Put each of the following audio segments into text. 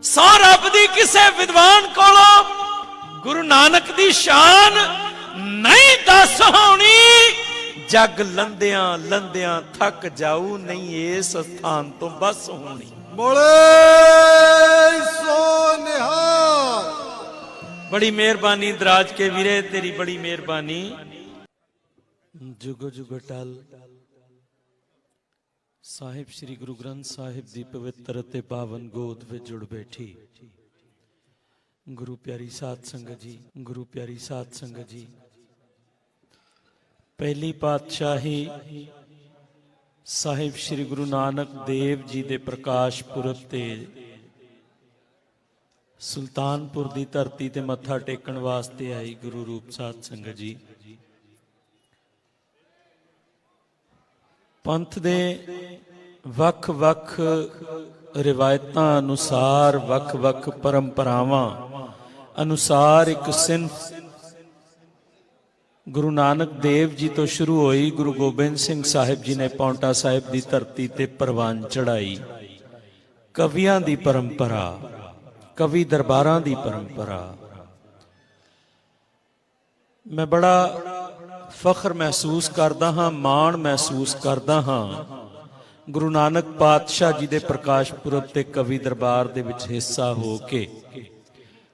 सौ रब दी किसे विद्वान कोलों गुरु नानक दी शान नहीं दस होनी। जग लंदियां लंदियां थक जाऊ नहीं इस स्थान तो बस होनी। बोले सो निहाल। बड़ी मेहरबानी दराज के वीरे तेरी बड़ी मेहरबानी। जुगो जुगो टल साहिब श्री गुरु ग्रंथ साहिब दी पवित्र ते पावन गोद विच जुड़ बैठी गुरु प्यारी साध संगत जी, गुरु प्यारी साध संगत जी, पहली पातशाही साहिब श्री गुरु नानक देव जी दे प्रकाश पुरब ते सुल्तानपुर दी धरती ते मत्था टेकण वास्ते आई गुरु रूप साध संगत जी। पंथ दे वख वख रिवायतां अनुसार वख वख परंपरावां अनुसार एक सिंफ गुरु नानक देव जी तो शुरू हुई। गुरु गोबिंद सिंह साहिब जी ने पौंटा साहिब की धरती ते परवान चढ़ाई। कवियां दी परंपरा, कवि दरबारां दी परंपरा। मैं बड़ा फख्र महसूस करदा हाँ, माण महसूस करदा हाँ गुरु नानक पातशाह जी दे प्रकाश पुरब ते कवि दरबार दे विच हिस्सा हो के,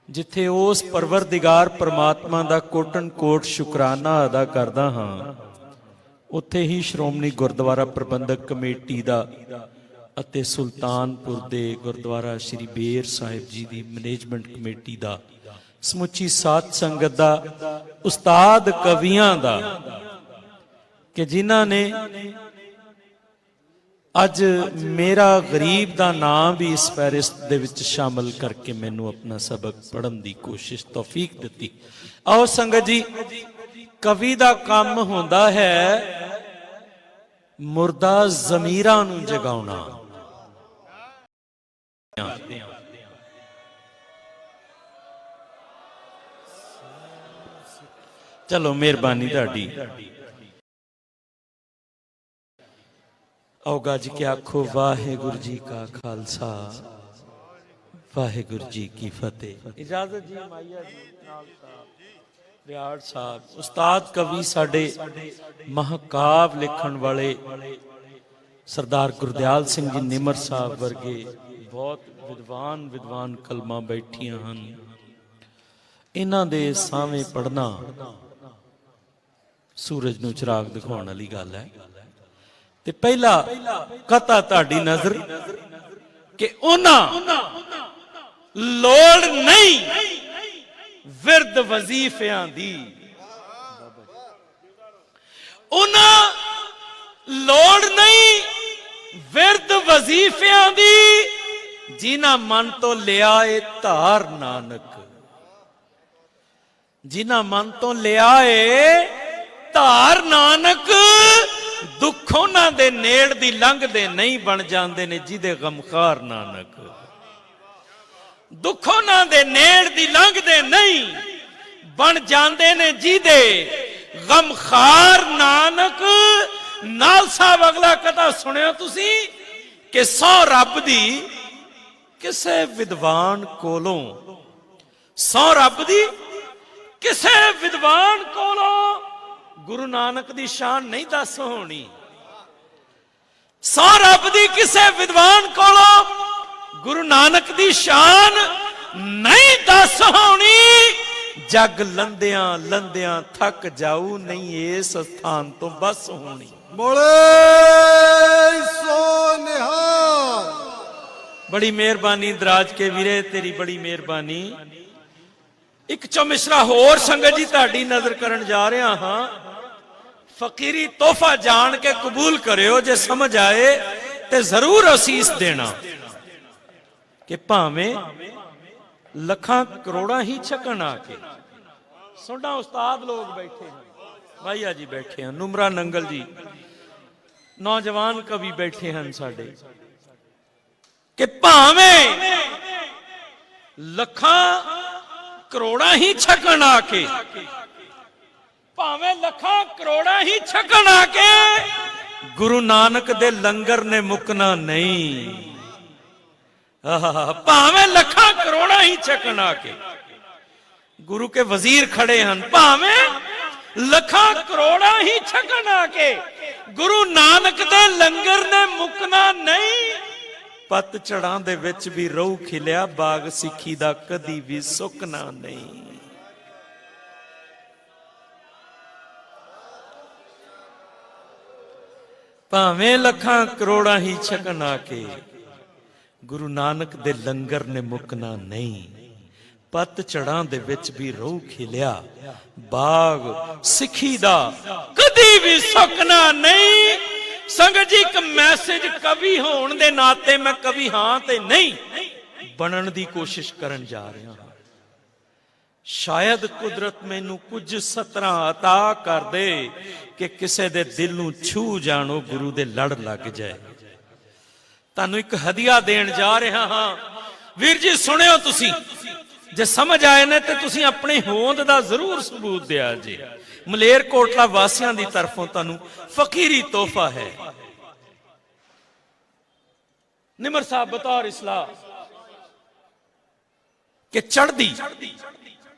जिथे उस परवरदिगार परमात्मा दा कोटन कोट शुकराना अदा करदा हाँ, उत्थे ही श्रोमणी गुरुद्वारा प्रबंधक कमेटी दा अते सुल्तानपुर दे गुरुद्वारा श्री बेर साहिब जी दी मैनेजमेंट कमेटी दा, समुची साध संगत दा, उस्ताद कवियां दा, कि जिन्हां ने अज मेरा गरीब दा नाम भी इस फहरिस्त दे विच शामिल करके मैनू अपना सबक पढ़न दी कोशिश तौफीक दिती। आओ संगत जी, कवि दा काम होंदा है मुर्दा ज़मीरां नू जगाउणा। चलो मेहरबानी तुहाडी। आओ गज के आखो वाहेगुरु जी का खालसा वाहेगुरु जी की फतेह। इजाजत जी माइया जी नाल साहब रियाड़ साहब उस्ताद कवि साडे महाकाव लिखण वाले सरदार गुरदयाल सिंह जी निमर साहब वर्गे बहुत विद्वान विद्वान कलमां बैठियां हन। इन्हां दे सावें पढ़ना सूरज नूं चिराग दिखाउण वाली गल है। ते पहला कता ताड़ी नजर कि उन्हां लोड़ नहीं विरद वजीफियां दी, उन्हां लोड़ नहीं विरद वजीफियां दी, जिन्हां मन तो लिया है धार नानक, जिन्हां मन तो लिया है धार नानक। दुख उन्हां दे नेड़ दी लंघदे नहीं बन जांदे ने जिदे गमखार नानक। दुख उन्हां दे नेड़ दी लंघदे नहीं बन जांदे ने जिदे गमखार नानक। नाल साहब अगला कथा सुनियो तुसी कि सौ रब दी किसे विद्वान कोलों, सौ रब दी किसे विद्वान कोलों गुरु नानक दी शान नहीं दस होनी। सौ रब दी किसे विद्वान कोलों गुरु नानक दी शान नहीं दस होनी। जग लंदियां लंदियां थक जाऊ नहीं इस स्थान तो बस होनी। बोले सो निहाल। बड़ी मेहरबानी दराज के वीरे तेरी बड़ी मेहरबानी। एक चौमिसरा होर संगत जी ताड़ी नजर करन जा रहा हाँ। फकीरी तोहफा जान के कबूल करियो, जे समझ आए ते जरूर असीस देना। कि भावें लखां करोड़ां ही छकन आके सोडा उस्ताद लोग बैठे हैं, भाईया जी बैठे हैं, नुमरा नंगल जी नौजवान कवि बैठे हैं साडे, कि भावें लखां करोड़ां ही छकन आके, भावें लखां करोड़ां ही छकन आके गुरु नानक दे लंगर ने मुकना नहीं। भावें लखां करोड़ां ही छकन आके, गुरु के वजीर खड़े हैं, भावें लखां करोड़ां ही छकन आके, गुरु नानक दे लंगर ने मुकना नहीं। पत झड़ां दे विच भी रहू खिलिया, बाग सिੱਖੀ दा कदी भी सुकना नहीं। भावें लखां करोड़ां ही छकन आके, गुरु नानक दे लंगर ने मुकना नहीं। पत झड़ां दे विच भी रहू खिलिया, बाग सिੱਖੀ दा कदी भी सुकना नहीं। संगत जी, एक मैसेज कवि होने दे नाते मैं कवि हां ते नहीं बनन दी कोशिश करन जा रहा हां। शायद कुदरत मैनू कुछ सतरां अता कर दे कि किसे दे दिल नू छू जानो गुरु दे लड़ लग जाए। तानू एक हदिया देन जा रहा हां। वीर जी सुनियो, तुसी जे समझ आए ने ते तुसी अपनी होंद दा जरूर सबूत दिया जी। मलेरकोटला वासियां दी तरफों तानू फकीरी तोहफा है। निमर साहब बतौर इस्लाह के चढ़दी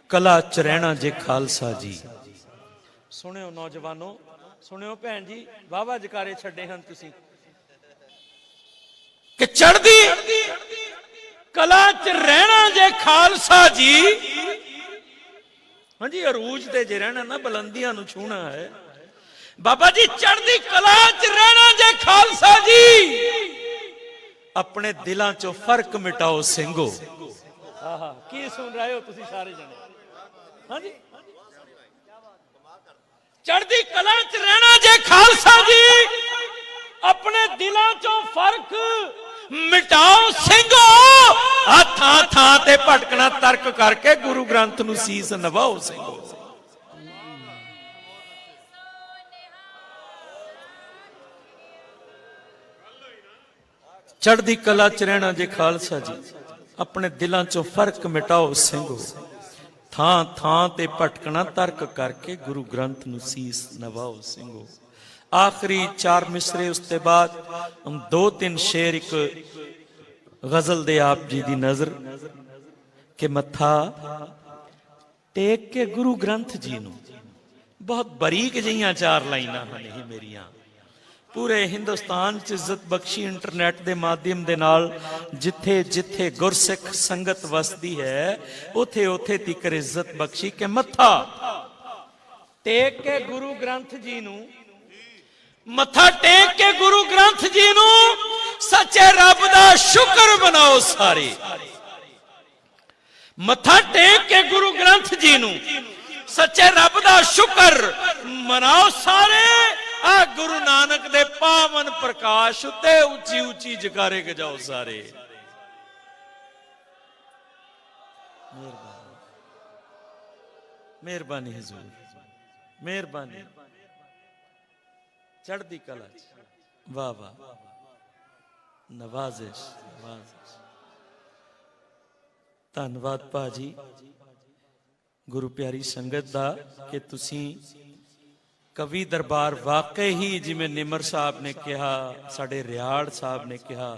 कला च रहना जे खालसा जी। सुनियो नौजवानों, सुनियो भैन जी, वाहवा जकारे छड़े हैं तुसी कि चढ़दी कला च रहना जे खालसा जी। हाँ जी, अरूज ते जे रहना ना, बुलंदियां नू छूना है। बाबा जी, चढ़दी कला च रहना जे खालसा जी, अपने दिलां चो फर्क मिटाओ ਸਿੰਘੋ। आहा, की सुन रहे हो तुसी सारे जने? हाँ जी, चढ़दी कला च रहना जे खालसा जी, अपने दिलां चो फर्क मिटाओ ਸਿੰਘੋ। थां थां ते भटकना तर्क करके गुरु ग्रंथ नू सीस नवाओ ਸਿੰਘੋ। चढ़दी कला च रहना जे खालसा जी, अपने दिलां चो फर्क मिटाओ ਸਿੰਘੋ। थां थां ते भटकना तर्क करके गुरु ग्रंथ नू सीस नवाओ ਸਿੰਘੋ। आखिरी 4 मिसरे उसते बाद हम 2-3 शेर एक गजल दे आप जी दी नजर के मथा टेक के गुरु ग्रंथ जी नू। बहुत बरीक जिहियां 4 लाइनां हैं मेरियां। पूरे हिंदुस्तान च इज्जत बख्शी इंटरनेट के माध्यम दे नाल जिथे जिथे गुरसिख संगत वसदी है, उथे उथे तिकर इज्जत बख्शी के मथा टेक के गुरु ग्रंथ जी नू, मथा टेक के गुरु ग्रंथ जी नू सच्चे रब दा शुक्र मनाओ सारे। मथा टेक के गुरु ग्रंथ जी नू सच्चे रब दा शुक्र मनाओ सारे। आ गुरु नानक दे पावन प्रकाश उते उची उची जकारे गजाओ सारे। मेहरबानी हुजूर, मेहरबानी। चढ़दी कला, वाह वाह, नवाजिश नवाजिश। धन्नवाद भाजी, गुरु प्यारी संगत दा कि तुसी कवि दरबार वाकई ही जिमें निमर साहब ने कहा, साडे रियाड़ साहब ने कहा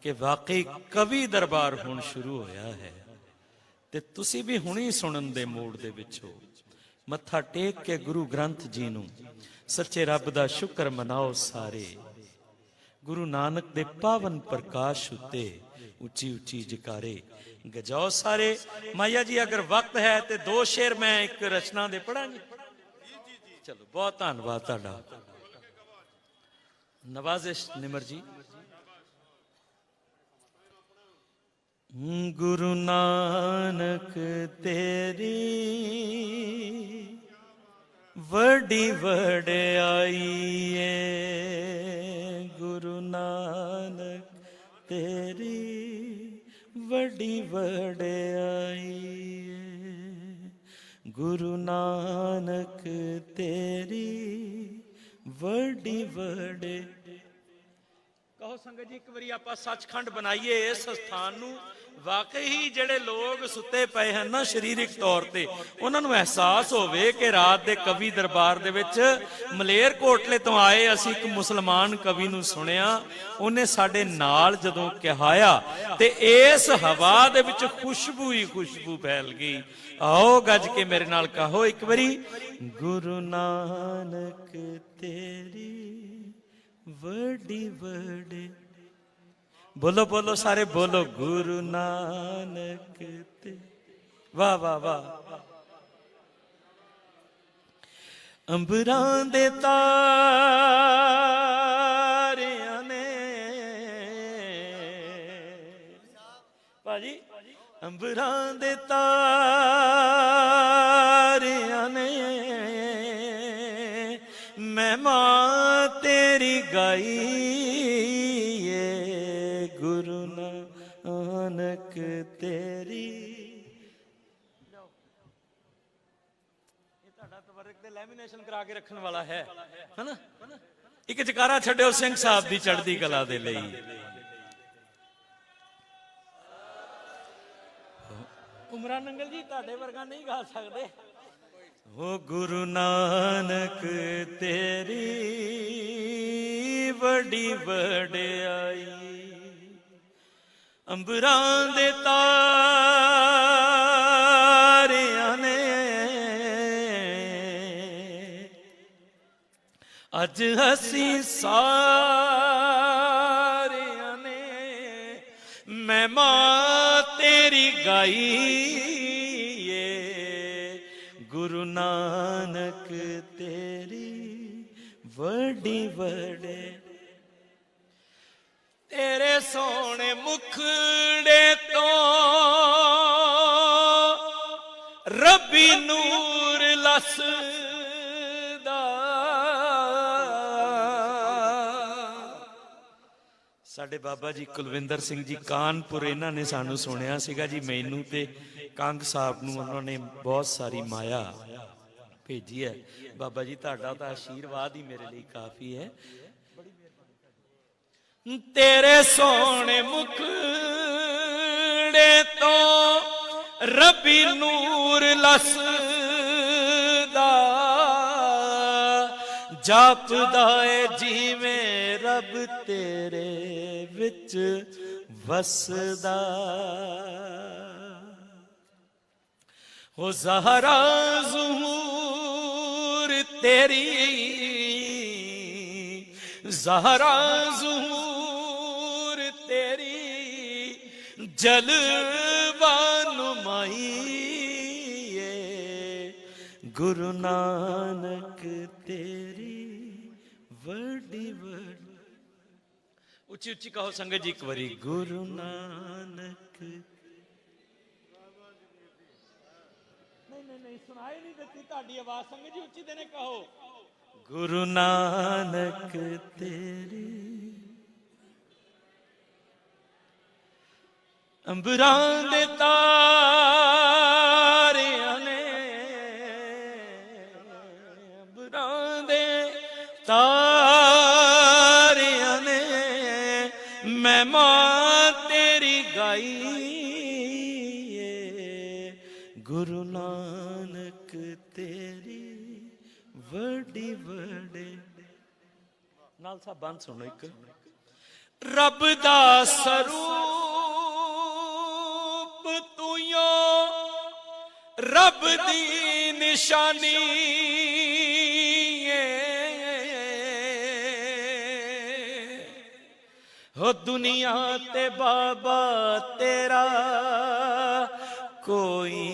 कि वाकई कवि दरबार हुण शुरू होया है ते तुसी भी हुणी सुनन दे मूड दे विच हो। मत्था टेक के गुरु ग्रंथ जी नू सच्चे रब दा शुक्र मनाओ सारे। गुरु नानक दे पावन प्रकाश उत्ते उची उची जकारे गजाओ सारे। माया जी अगर वक्त है तो 2 शेर मैं एक रचना दे पढ़ांगी। चलो, बहुत धन्यवाद तुहाडा, नवाजिश निमर जी। गुरु नानक तेरी वड्डी वड्याई है, गुरु नानक तेरी वड्डी वड्याई है, गुरु नानक तेरी वड्डी वड्याई। कहो संगत जी एक बारी आप सचखंड बनाइए इस स्थान नूं। वाकई ही ਜਿਹੜੇ ਲੋਕ ਸੁੱਤੇ ਪਏ ਹਨ ਨਾ ਸਰੀਰਕ ਤੌਰ ਤੇ, ਉਹਨਾਂ ਨੂੰ ਅਹਿਸਾਸ ਹੋਵੇ ਕਿ ਰਾਤ ਦੇ ਕਵੀ ਦਰਬਾਰ ਦੇ ਵਿੱਚ ਮਲੇਰਕੋਟਲੇ ਤੋਂ ਆਏ ਅਸੀਂ ਇੱਕ ਮੁਸਲਮਾਨ ਕਵੀ ਨੂੰ ਸੁਣਿਆ, ਉਹਨੇ ਸਾਡੇ ਨਾਲ ਜਦੋਂ ਕਿਹਾਇਆ ਤੇ ਇਸ ਹਵਾ ਦੇ ਵਿੱਚ ਖੁਸ਼ਬੂ ਹੀ ਖੁਸ਼ਬੂ ਫੈਲ ਗਈ। आओ गज के मेरे नाल कहो एक बारी, गुरु नानक तेरी वडी वडे, बोलो बोलो सारे बोलो, गुरु नानक ते, वाह वाह वाह। अंबरां दे तारियां ने भाजी, अंबरां दे तारियां ने महिमा तेरी गाई, ये गुरु नानक तेरी। ये तुहाडा तबरक ते लैमीनेशन करा के रखण वाला है ना। एक जकारा छड्डिओ सिंह साहब दी चढ़दी कला दे लई। उमरा नंगल जी तुहाडे वर्गा नहीं गा सकते। ओ गुरु नानक तेरी वडी वडियाई, अंबरां दे तारियां ने अज हसी सारियां ने महिमा तेरी गाई, ये गुरु नानक तेरी वडी वडे। तेरे सोने मुखड़े तो रब्बी नूर लसदा, साडे बाबा जी कुलविंदर सिंह जी कानपुर, इन्हां ने सानू सुनिया सीगा जी, मैनू ते कंग साहब नूं उन्होंने बहुत सारी माया भेजी है। बाबा जी तुहाडा तां आशीर्वाद ही मेरे लिए काफी है। तेरे सोने मुखड़े तो रब्बी नूर लसदा, जापदा है जिवें रब तेरे विच वसदा। हो ज़हरा ज़ुहूर तेरी, ज़हरा ज़ुहूर तेरी जलवा नुमाई, ये गुरु नानक तेरी वडी वडी। उची उची कहो संगत जी एक बारी, गुरु नानक। नहीं सुनाई नहीं देती ताड़ी आवाज, संगत जी उची देने कहो, गुरु नानक तेरी अंबरां दे तारियां ने, अंबरां दे तारियां ने महिमा तेरी गाई, गुरु नानक तेरी वडी वडे। नाल साहब बंद सुनो एक, रब दा स्वरूप तूयो रब दी निशानी, हो दुनिया ते बाबा तेरा कोई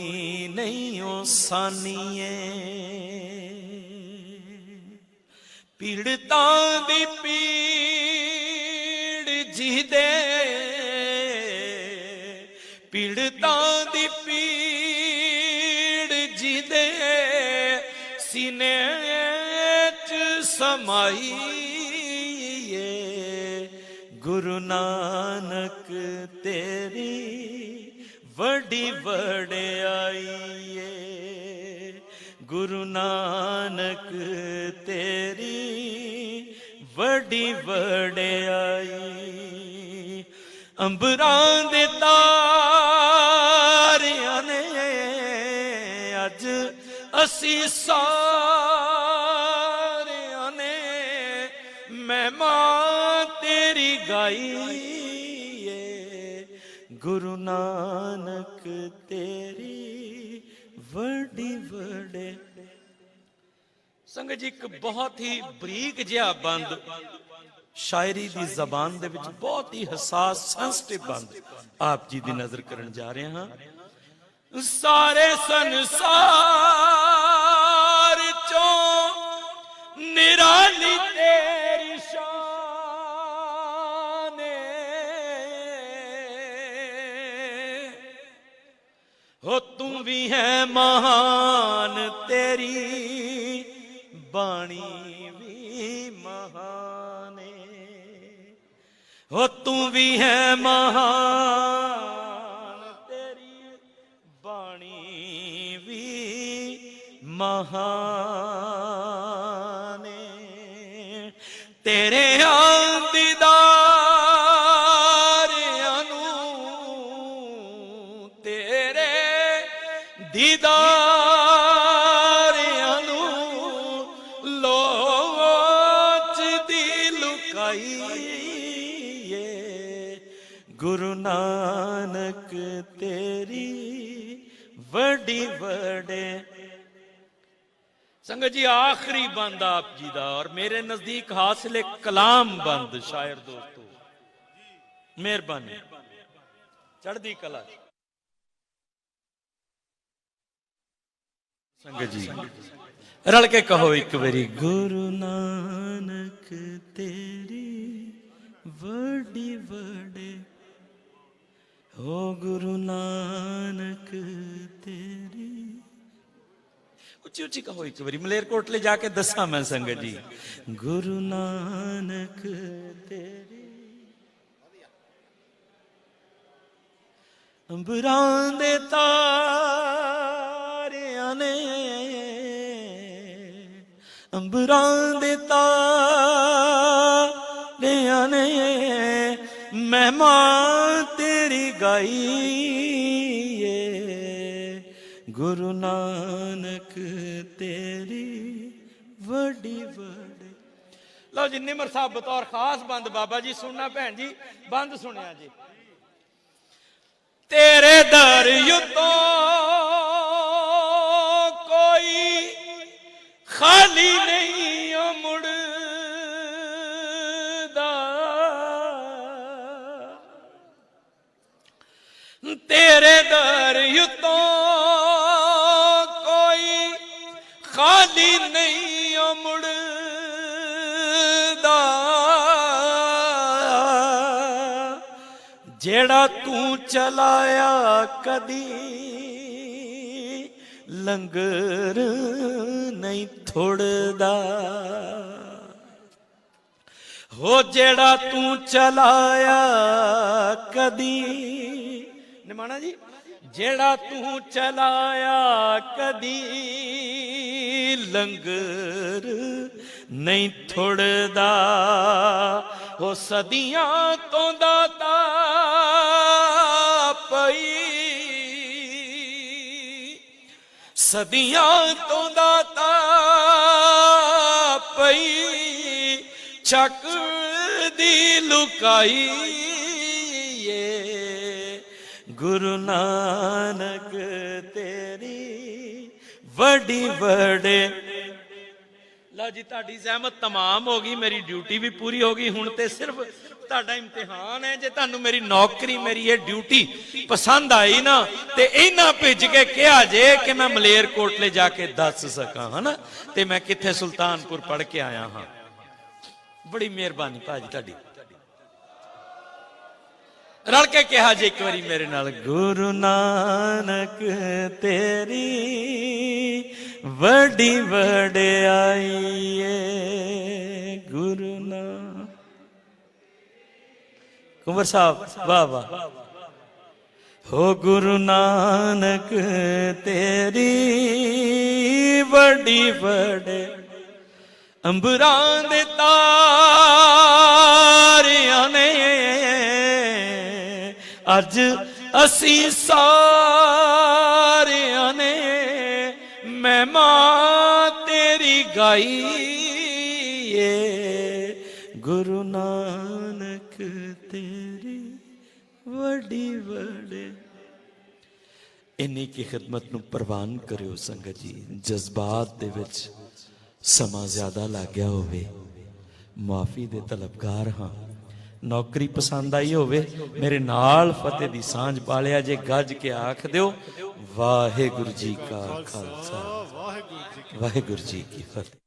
नहीं हो सानिए, पीड़ितां दी पीड़ जिदे, पीड़ितां दी पीड़ जिदे सीने च समाई, गुरु नानक तेरी वडी वडियाई, गुरु नानक तेरी वडी वडियाई। ਅੰਬਰਾਂ ਦੇ ਤਾਰਿਆਂ ਨੇ ਅੱਜ ਅਸੀਂ ਸਾਰਿਆਂ ਨੇ ਮਹਿਮਾ ਤੇਰੀ ਗਾਈ ਏ ਗੁਰੂ ਨਾਨਕ ਤੇਰੀ ਵੱਡੀ ਵਡੇ। ਸੰਗਤ ਜੀ ਇੱਕ ਬਹੁਤ ਹੀ ਬਰੀਕ ਜਿਹਾ ਬੰਦ ਸ਼ਾਇਰੀ ਦੀ ਜ਼ਬਾਨ ਦੇ ਵਿੱਚ ਬਹੁਤ ਹੀ ਹਸਾਸ ਸੈਂਸਿਟਿਵ ਬੰਦ ਆਪ ਜੀ ਦੀ ਨਜ਼ਰ ਕਰਨ ਜਾ ਰਹੇ ਹਾਂ। ਸਾਰੇ ਸੰਸਾਰ ਚੋਂ ਨਿਰਾਲੀ ਤੇਰੀ ਸ਼ਾਨ ਏ ਹੋ ਤੂੰ ਵੀ ਹੈ ਮਹਾਨ ਤੇਰੀ ਬਾਣੀ ਵੀ ਮਹਾਨ ਏ ਹੋ ਤੂੰ ਵੀ ਹੈ ਮਹਾਨ ਤੇਰੀ ਬਾਣੀ ਵੀ ਮਹਾਨ ਏ ਤੇਰੇ ਦੀਦਾਰਿਆਂ ਨੂੰ ਤੇਰੇ ਦੀਦਾਰਿਆਂ ਨੂੰ ਲੋਚਦੀ ਲੁਕਾਈ ਏ ਗੁਰੂ ਨਾਨਕ ਤੇਰੀ ਵੱਡੀ ਵਡੇ। संगत जी आखिरी बंद आप जी दा और मेरे नजदीक हासिल कलाम बंद शायर दोस्तों मेहरबानी चढ़दी कला। संगत जी रल के कहो एक बारी गुरु नानक तेरी वडी वडे हो गुरु नानक तेरी उची उची कहो एक बारी मलेरकोटले जाके दसा मैं संगत जी गुरु नानक तेरी अंबरां दे तारियां ने अंबरां दे तारियां ने महिमा तेरी गाई गुरु नानक तेरी वडी वडे। लो जी निमर साहब बतौर खास बंद बाबा जी सुनना भैन जी बंद सुनिया जी। तेरे दर युद्धों कोई खाली नहीं मुड़दा तेरे दर युद्धों खाली नहीं मुड़दा जेड़ा तू चलाया कदी लंगर नहीं थोड़दा हो जेड़ा तू चलाया कदी निमाना जी जेड़ा तू चलाया कदी लंगर नहीं थोड़दा हो सदियां तो दाता पई सदियां तो दाता पई चक दी लुकाई गुरु नानक तेरी वडी वडे। लो जी ताड़ी ज़हमत तमाम हो गई मेरी ड्यूटी भी पूरी हो गई हुण ते सिर्फ ताड़ा इम्तिहान है जे तुहानू मेरी नौकरी मेरी ये ड्यूटी पसंद आई ना ते इन्ना भेज के कहा जे कि मैं मलेरकोटले जाके दस सका है ना ते मैं किथे सुल्तानपुर पढ़ के आया हाँ। बड़ी मेहरबानी भाजी ताड़ी रल के कहा जे एक बारी मेरे नाल गुरु नानक तेरी वडी वडियाई गुरु नानक। कुंवर साहब वाह वाह हो गुरु नानक तेरी वडी वडे अंबरां दे तारियां ने अज असी सारियां ने महिमा तेरी गाई है, गुरु नानक तेरी वड्डी वडे। इन्नी की खिदमत नूं प्रवान करियो संगत जी। जज्बात दे विच समा ज्यादा लग गया होवे, माफी दे तलबगार हाँ। नौकरी पसंद आई होवे, मेरे नाल फतेह दी सांझ पालिया जे, गज के आख दिओ वाहिगुरू जी का खालसा वाहिगुरू जी की फतेह।